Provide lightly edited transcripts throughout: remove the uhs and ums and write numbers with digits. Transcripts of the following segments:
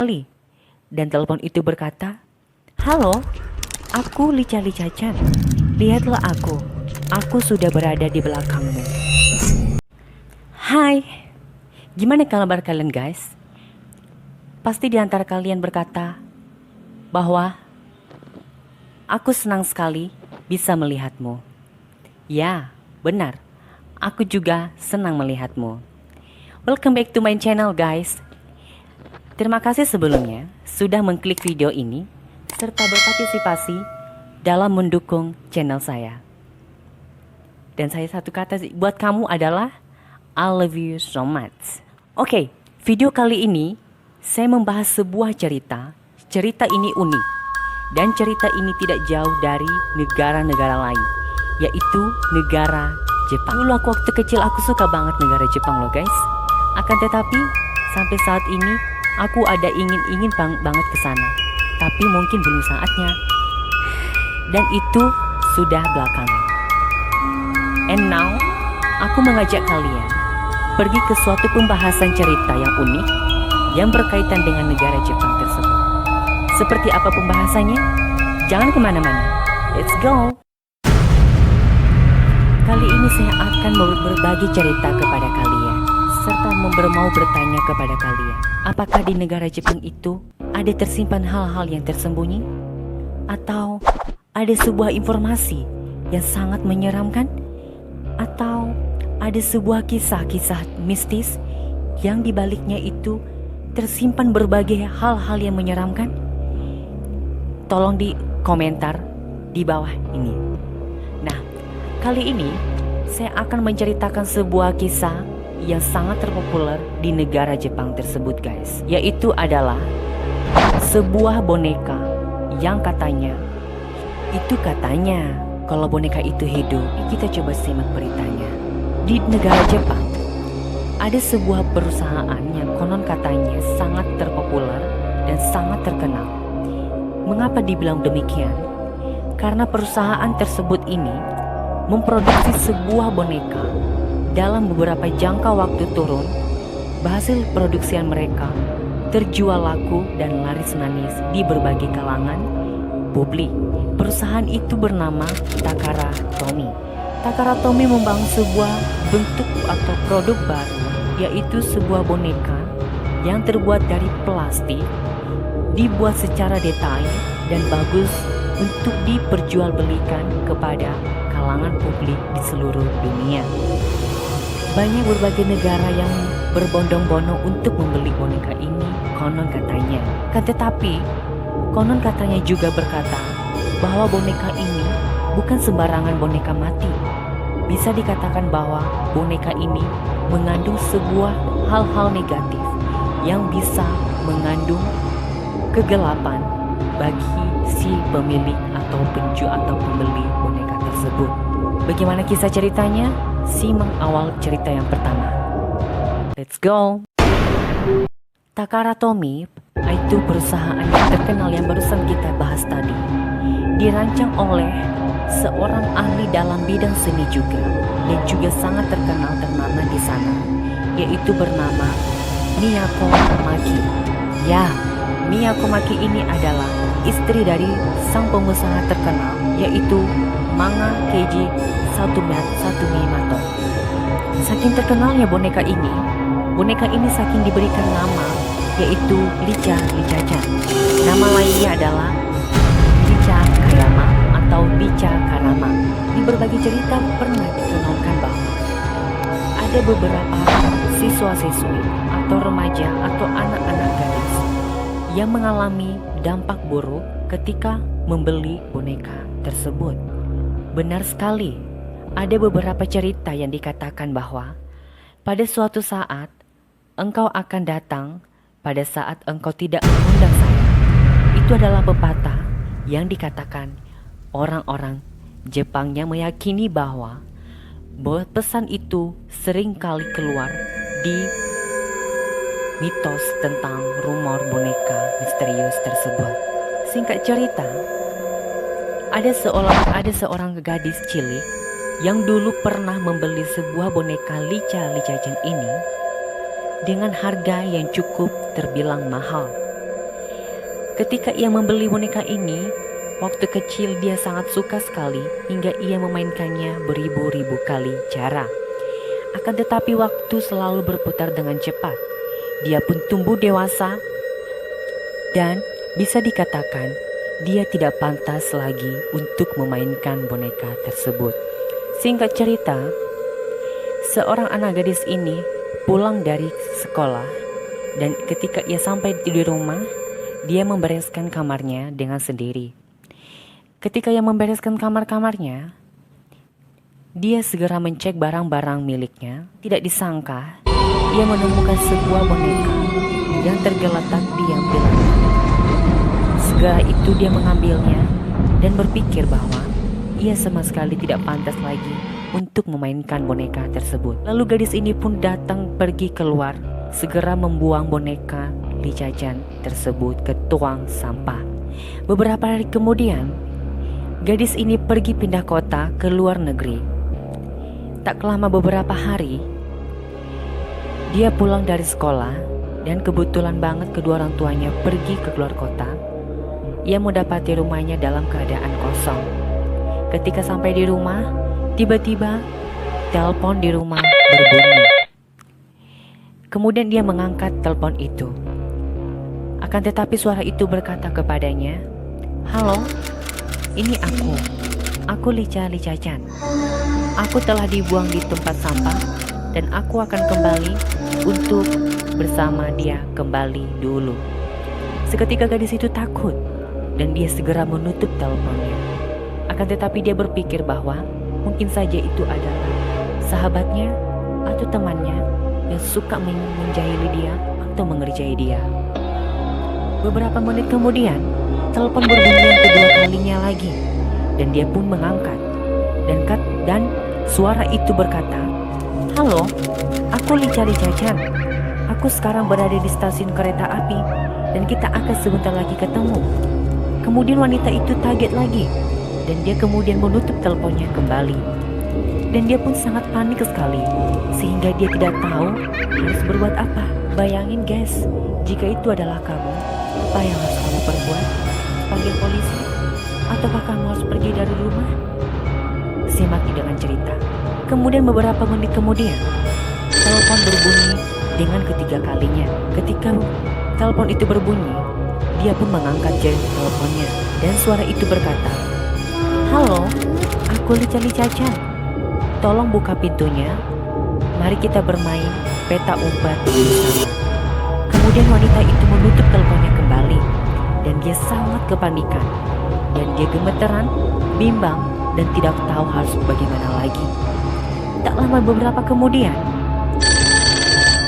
Dan telepon itu berkata, "Halo, aku Lica Chan. Lihatlah aku sudah berada di belakangmu." Hai, gimana kabar kalian guys? Pasti di antara kalian berkata bahwa aku senang sekali bisa melihatmu. Ya, benar, aku juga senang melihatmu. Welcome back to my channel guys. Terima kasih sebelumnya sudah mengklik video ini serta berpartisipasi dalam mendukung channel saya. Dan saya satu kata buat kamu adalah I love you so much. Oke, video kali ini saya membahas sebuah cerita. Cerita ini unik dan cerita ini tidak jauh dari negara-negara lain, yaitu negara Jepang. Dulu waktu kecil aku suka banget negara Jepang loh guys. Akan tetapi sampai saat ini aku ada ingin banget ke sana, tapi mungkin belum saatnya. Dan itu sudah belakangan. And now, aku mengajak kalian pergi ke suatu pembahasan cerita yang unik yang berkaitan dengan negara Jepang tersebut. Seperti apa pembahasannya? Jangan kemana-mana. Let's go! Kali ini saya akan berbagi cerita kepada kalian serta mau bertanya kepada kalian, apakah di negara Jepang itu ada tersimpan hal-hal yang tersembunyi? Atau ada sebuah informasi yang sangat menyeramkan? Atau ada sebuah kisah-kisah mistis yang dibaliknya itu tersimpan berbagai hal-hal yang menyeramkan? Tolong di komentar di bawah ini. Nah, kali ini saya akan menceritakan sebuah kisah yang sangat terpopuler di negara Jepang tersebut guys, yaitu adalah sebuah boneka yang katanya kalau boneka itu hidup. Kita coba simak beritanya. Di negara Jepang ada sebuah perusahaan yang konon katanya sangat terpopuler dan sangat terkenal. Mengapa dibilang demikian? Karena perusahaan tersebut ini memproduksi sebuah boneka. Dalam beberapa jangka waktu turun, hasil produksian mereka terjual laku dan laris manis di berbagai kalangan publik. Perusahaan itu bernama Takara Tomy. Takara Tomy membangun sebuah bentuk atau produk baru, yaitu sebuah boneka yang terbuat dari plastik, dibuat secara detail dan bagus untuk diperjualbelikan kepada kalangan publik di seluruh dunia. Banyak berbagai negara yang berbondong-bondong untuk membeli boneka ini, konon katanya. Tetapi konon katanya juga berkata bahwa boneka ini bukan sembarangan boneka mati. Bisa dikatakan bahwa boneka ini mengandung sebuah hal-hal negatif yang bisa mengandung kegelapan bagi si pemilik atau penjual atau pembeli boneka tersebut. Bagaimana kisah ceritanya? Simak awal cerita yang pertama. Let's go. Takara Tomy itu perusahaan yang terkenal yang barusan kita bahas tadi. Dirancang oleh seorang ahli dalam bidang seni juga, dan juga sangat terkenal ternama di sana, yaitu bernama Miyako Maki. Ya, Miyako Maki ini adalah istri dari sang pengusaha terkenal, yaitu Manga Keiji Satomimato. Saking terkenalnya boneka ini saking diberikan nama, yaitu Lica Chan. Nama lainnya adalah Lica Kayama atau Lica Karama. Di berbagai cerita pernah dikenalkan bahwa ada beberapa siswa-siswi atau remaja atau anak-anak gadis yang mengalami dampak buruk ketika membeli boneka tersebut. Benar sekali, ada beberapa cerita yang dikatakan bahwa pada suatu saat engkau akan datang pada saat engkau tidak mengundang saya. Itu adalah pepatah yang dikatakan orang-orang Jepang yang meyakini bahwa pesan itu sering kali keluar di mitos tentang rumor boneka misterius tersebut. Singkat cerita, ada seorang gadis cilik yang dulu pernah membeli sebuah boneka Lica Chan ini dengan harga yang cukup terbilang mahal. Ketika ia membeli boneka ini, waktu kecil dia sangat suka sekali hingga ia memainkannya beribu-ribu kali cara. Akan tetapi waktu selalu berputar dengan cepat. Dia pun tumbuh dewasa dan bisa dikatakan dia tidak pantas lagi untuk memainkan boneka tersebut. Singkat cerita, seorang anak gadis ini pulang dari sekolah dan ketika ia sampai di rumah, dia membereskan kamarnya dengan sendiri. Ketika ia membereskan kamar-kamarnya, dia segera mencek barang-barang miliknya. Tidak disangka, ia menemukan sebuah boneka yang tergeletak diam di lantai. Segera itu dia mengambilnya dan berpikir bahwa ia sama sekali tidak pantas lagi untuk memainkan boneka tersebut. Lalu gadis ini pun datang pergi keluar, segera membuang boneka Li Cacan tersebut ke tuang sampah. Beberapa hari kemudian, gadis ini pergi pindah kota ke luar negeri. Tak lama beberapa hari, dia pulang dari sekolah dan kebetulan banget kedua orang tuanya pergi ke luar kota. Ia mendapati rumahnya dalam keadaan kosong. Ketika sampai di rumah, tiba-tiba telepon di rumah berbunyi. Kemudian dia mengangkat telepon itu. Akan tetapi suara itu berkata kepadanya, "Halo, ini aku Li Cacan. Aku telah dibuang di tempat sampah dan aku akan kembali untuk bersama dia kembali dulu." Seketika gadis itu takut dan dia segera menutup teleponnya. Akan tetapi dia berpikir bahwa mungkin saja itu adalah sahabatnya atau temannya yang suka menjahili dia atau mengerjai dia. Beberapa menit kemudian, telepon berbunyi yang kedua kalinya lagi dan dia pun mengangkat. Dan suara itu berkata, "Halo, aku Li Cacan. Aku sekarang berada di stasiun kereta api dan kita akan sebentar lagi ketemu." Kemudian wanita itu kaget lagi dan dia kemudian menutup teleponnya kembali. Dan dia pun sangat panik sekali sehingga dia tidak tahu harus berbuat apa. Bayangin guys, jika itu adalah kamu, apa yang harus kamu perbuat? Panggil polisi? Ataukah kamu harus pergi dari rumah? Simak dengan cerita. Kemudian beberapa menit kemudian, telepon berbunyi dengan ketiga kalinya. Ketika telepon itu berbunyi, dia pun mengangkat teleponnya dan suara itu berkata, "Halo, aku Li Cacan. Tolong buka pintunya. Mari kita bermain peta umpet bersama." Kemudian wanita itu menutup teleponnya kembali dan dia sangat kepanikan dan dia gemeteran, bimbang dan tidak tahu harus bagaimana lagi. Tak lama beberapa kemudian,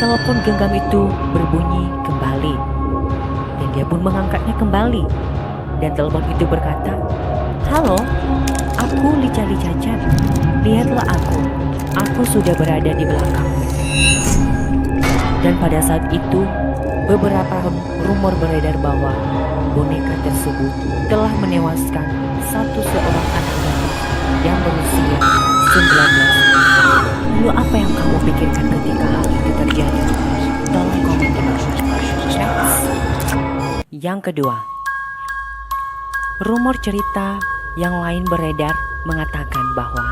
telepon genggam itu berbunyi kembali dan dia pun mengangkatnya kembali dan telepon itu berkata, "Halo, aku Li Cacan. Lihatlah aku sudah berada di belakangmu." Dan pada saat itu, beberapa rumor beredar bahwa boneka tersebut telah menewaskan seorang anak gadis yang berusia 19 tahun. Lalu apa yang kamu pikirkan ketika hal itu terjadi? Tolong komen di bawah. Next. Yang kedua, rumor cerita yang lain beredar mengatakan bahwa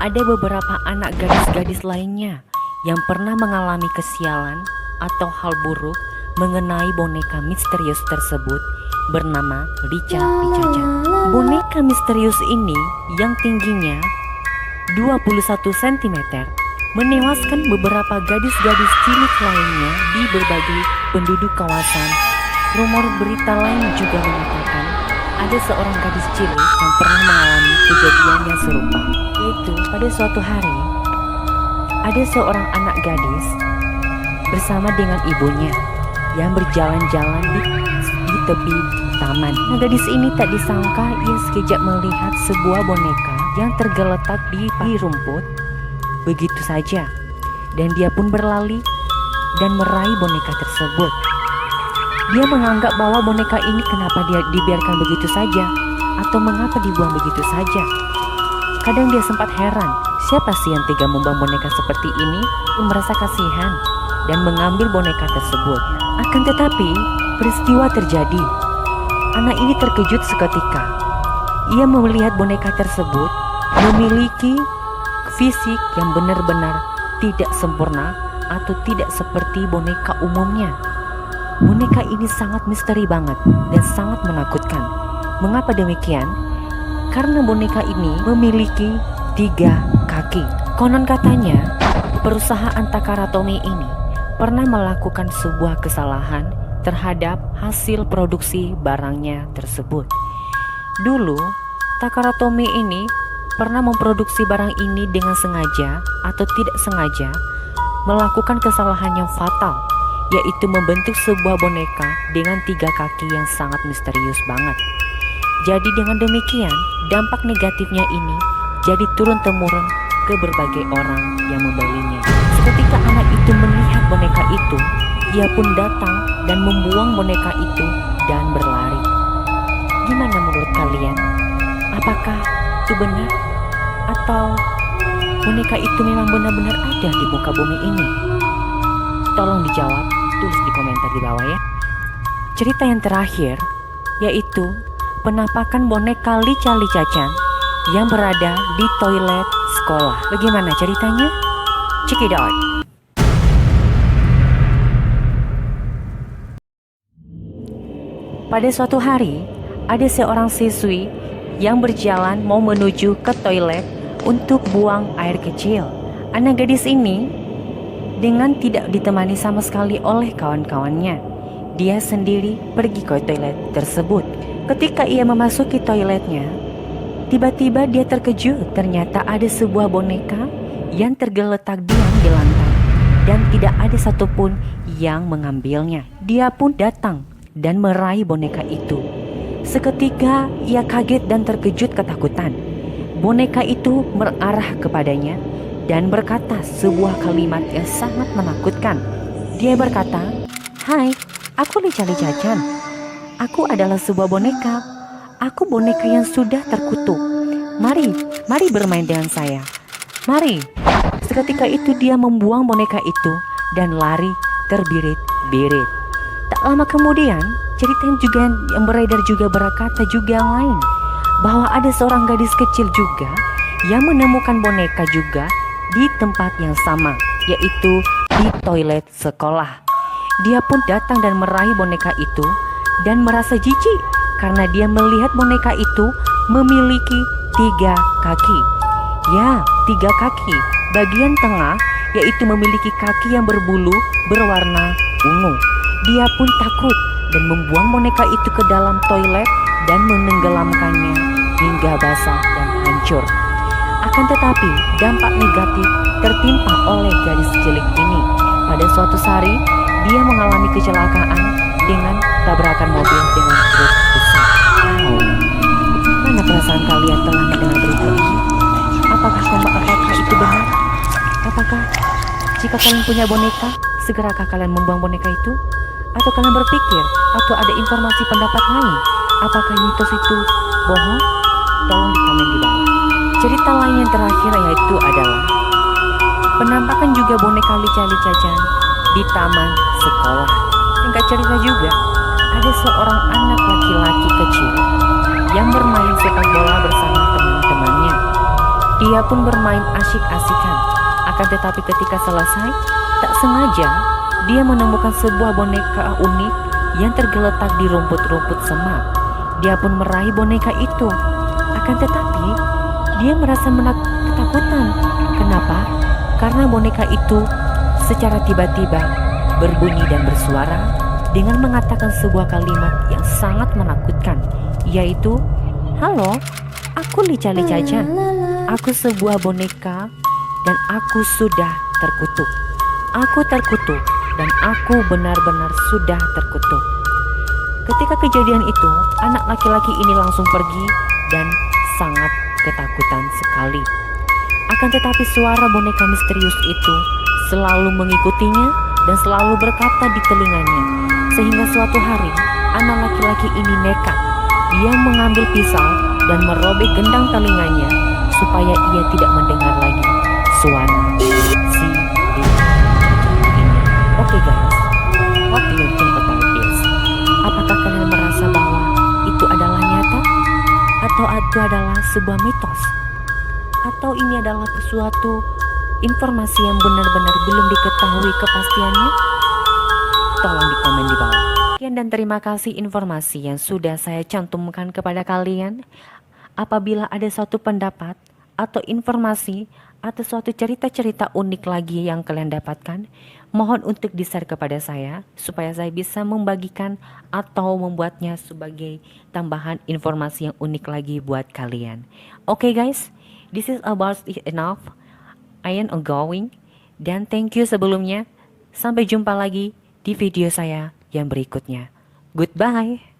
ada beberapa anak gadis-gadis lainnya yang pernah mengalami kesialan atau hal buruk mengenai boneka misterius tersebut bernama Li Cacan. Boneka misterius ini yang tingginya 21 cm menewaskan beberapa gadis-gadis cilik lainnya di berbagai penduduk kawasan. Rumor berita lain juga mengatakan ada seorang gadis cilik yang pernah mengalami kejadian yang serupa, yaitu pada suatu hari ada seorang anak gadis bersama dengan ibunya yang berjalan-jalan di tepi taman. Nah, gadis ini tak disangka ia sekejap melihat sebuah boneka yang tergeletak di rumput begitu saja, dan dia pun berlari dan meraih boneka tersebut. Dia menganggap bahwa boneka ini kenapa dia dibiarkan begitu saja atau mengapa dibuang begitu saja. Kadang dia sempat heran, siapa sih yang tega membuang boneka seperti ini? Dia merasa kasihan dan mengambil boneka tersebut. Akan tetapi peristiwa terjadi. Anak ini terkejut seketika. Ia melihat boneka tersebut memiliki fisik yang benar-benar tidak sempurna atau tidak seperti boneka umumnya. Boneka ini sangat misteri banget dan sangat menakutkan. Mengapa demikian? Karena boneka ini memiliki 3 kaki. Konon katanya perusahaan Takara Tomy ini pernah melakukan sebuah kesalahan terhadap hasil produksi barangnya tersebut. Dulu Takara Tomy ini pernah memproduksi barang ini dengan sengaja atau tidak sengaja melakukan kesalahan yang fatal, yaitu membentuk sebuah boneka dengan 3 kaki yang sangat misterius banget. Jadi dengan demikian, dampak negatifnya ini jadi turun-temurun ke berbagai orang yang membelinya. Seketika anak itu melihat boneka itu, ia pun datang dan membuang boneka itu dan berlari. Gimana menurut kalian? Apakah itu benar? Atau boneka itu memang benar-benar ada di muka bumi ini? Tolong dijawab, tulis di komentar di bawah ya. Cerita yang terakhir yaitu penampakan boneka Lica Chan yang berada di toilet sekolah. Bagaimana ceritanya? Check it out. Pada suatu hari, ada seorang siswi yang berjalan mau menuju ke toilet untuk buang air kecil. Anak gadis ini dengan tidak ditemani sama sekali oleh kawan-kawannya. Dia sendiri pergi ke toilet tersebut. Ketika ia memasuki toiletnya, tiba-tiba dia terkejut. Ternyata ada sebuah boneka yang tergeletak diam di lantai dan tidak ada satupun yang mengambilnya. Dia pun datang dan meraih boneka itu. Seketika ia kaget dan terkejut ketakutan. Boneka itu mengarah kepadanya dan berkata sebuah kalimat yang sangat menakutkan. Dia berkata, "Hai, aku Lica Chan. Aku adalah sebuah boneka. Aku boneka yang sudah terkutuk. Mari bermain dengan saya. Mari." Seketika itu dia membuang boneka itu dan lari terbirit-birit. Tak lama kemudian, cerita yang beredar juga berkata juga yang lain, bahwa ada seorang gadis kecil juga yang menemukan boneka juga di tempat yang sama, yaitu di toilet sekolah. Dia pun datang dan meraih boneka itu dan merasa jijik karena dia melihat boneka itu memiliki 3 kaki. Ya, 3 kaki. Bagian tengah yaitu memiliki kaki yang berbulu berwarna ungu. Dia pun takut dan membuang boneka itu ke dalam toilet dan menenggelamkannya hingga basah dan hancur. Akan tetapi dampak negatif tertimpa oleh gadis cilik ini. Pada suatu hari dia mengalami kecelakaan dengan tabrakan mobil dengan truk besar. Mana perasaan kalian telah mendengar berita ini? Apakah itu benar? Apakah jika kalian punya boneka, segerakah kalian membuang boneka itu? Atau kalian berpikir atau ada informasi pendapat lain? Apakah mitos itu bohong? Tolong di komen di bawah. Cerita lain yang terakhir yaitu adalah penampakan juga boneka Lica Chan di taman sekolah. Singkat cerita juga, ada seorang anak laki-laki kecil yang bermain sepak bola bersama teman-temannya. Dia pun bermain asyik-asikan. Akan tetapi ketika selesai, tak sengaja dia menemukan sebuah boneka unik yang tergeletak di rumput-rumput semak. Dia pun meraih boneka itu. Akan tetapi dia merasa ketakutan. Kenapa? Karena boneka itu secara tiba-tiba berbunyi dan bersuara dengan mengatakan sebuah kalimat yang sangat menakutkan, yaitu, "Halo, aku Lica Chan. Aku sebuah boneka dan aku sudah terkutuk. Aku terkutuk dan aku benar-benar sudah terkutuk." Ketika kejadian itu, anak laki-laki ini langsung pergi dan sangat ketakutan sekali. Akan tetapi suara boneka misterius itu selalu mengikutinya dan selalu berkata di telinganya. Sehingga suatu hari, anak laki-laki ini nekat. Dia mengambil pisau dan merobek gendang telinganya supaya ia tidak mendengar lagi suara si boneka ini. Oke guys, what do you think about this? Apakah kalian merasa bahwa itu adalah sebuah mitos atau ini adalah suatu informasi yang benar-benar belum diketahui kepastiannya? Tolong di komen di bawah. Sekian dan terima kasih informasi yang sudah saya cantumkan kepada kalian. Apabila ada suatu pendapat atau informasi atau suatu cerita-cerita unik lagi yang kalian dapatkan, mohon untuk di-share kepada saya supaya saya bisa membagikan atau membuatnya sebagai tambahan informasi yang unik lagi buat kalian. Oke guys, this is about enough. I am ongoing dan thank you sebelumnya. Sampai jumpa lagi di video saya yang berikutnya. Goodbye.